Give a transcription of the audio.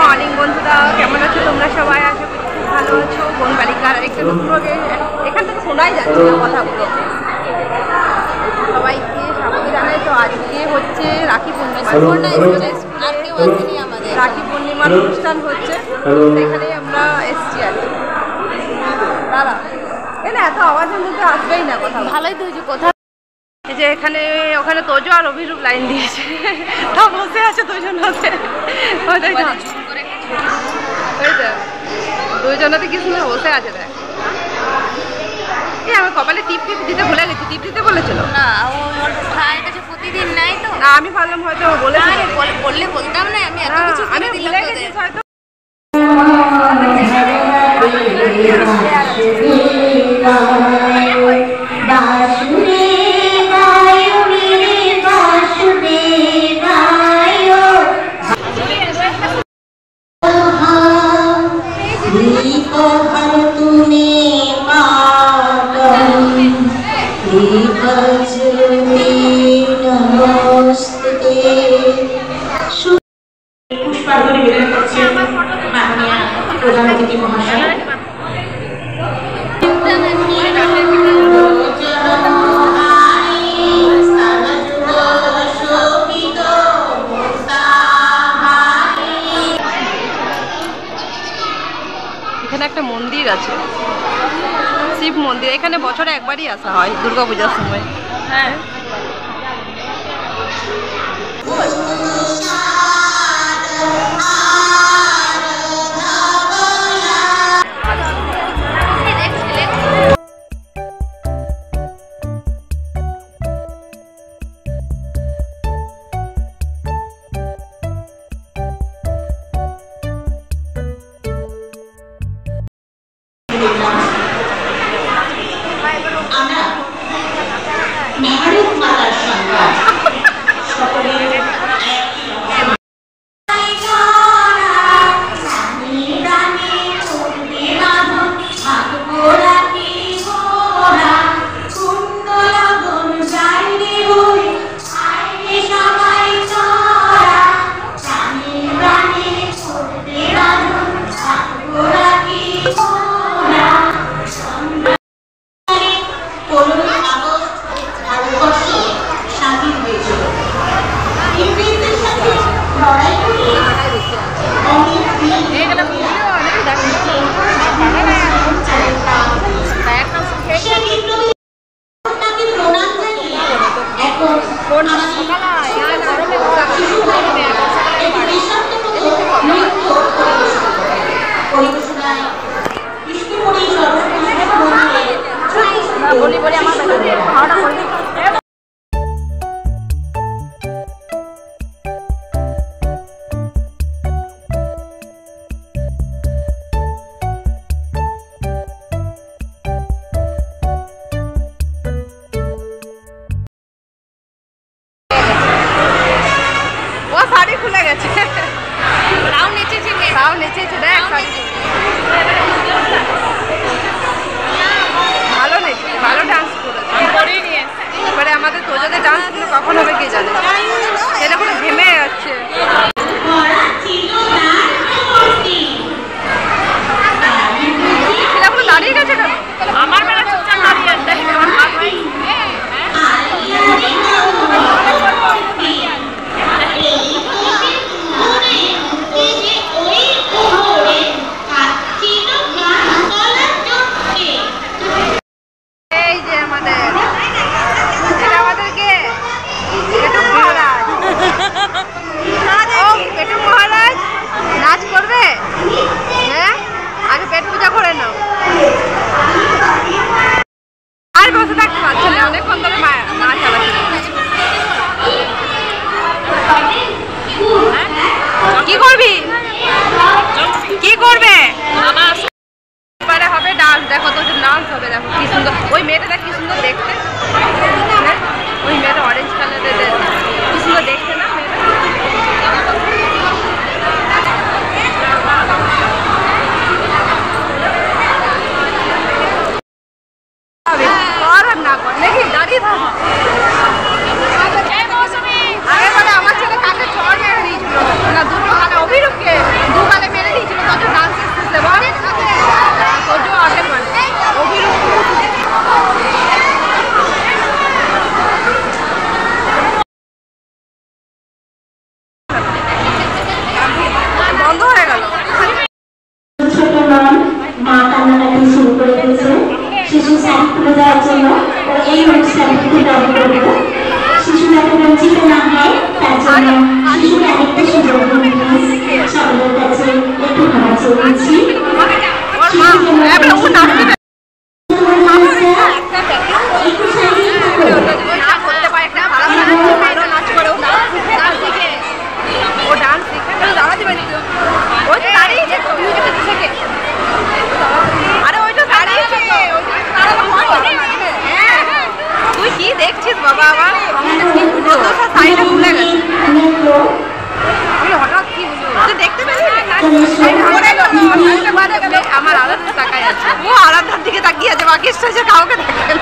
Morning বন্ধুরা, কেমন আছো তোমরা সবাই? আশা করি খুব ভালো আছো। বোন বালিকার একটা নতুন এখান থেকে শোনাই যাচ্ছে না কথাগুলো। সবাইকে স্বাগত জানাই। তো আজকে হচ্ছে রাখি পূর্ণিমা, রাখি পূর্ণিমার অনুষ্ঠান হচ্ছে, সেখানেই আমরা এসছি আর কি। দাদা এখানে এত আওয়াজের মধ্যে আসবেই না কথা। ভালোই তো কথা। এই যে এখানে ওখানে তোজো আর অভিরূপ লাইন দিয়েছে, তা বসে আছে দুজনাতে। দুইজনাতে কি সুন্দর বসে আছে। দেখ আমার কপালে টিপ টিপ দিতে ভুলে গেছি। টিপ দিতে বলেছিল না, ওর ভাইয়ের কাছে প্রতিদিন নাই তো। না, আমি ভাবলাম হয়তো বলেছিল। বললে বলতাম না, আমি এত কিছু আমি ভুলে গেছি হয়তো। পুষ্পাঞ্জলি নিবেদন করছেন মাননীয় প্রধান অতিথি মহাশয়। এখানে একটা মন্দির আছে, শিব মন্দির। এখানে বছরে একবারই আসা হয় দুর্গাপূজার সময়। হ্যাঁ, ভারত মাতার সন্তান সকলের শাড়িটা খুলে গেছে। আমি হঠাৎ কি বলবো দেখতে পেলি আমার আলাদা তাকায় আছে, ও আলাদার দিকে তাকিয়ে আছে, বাকি স্টেজে কাউকে দেখে না।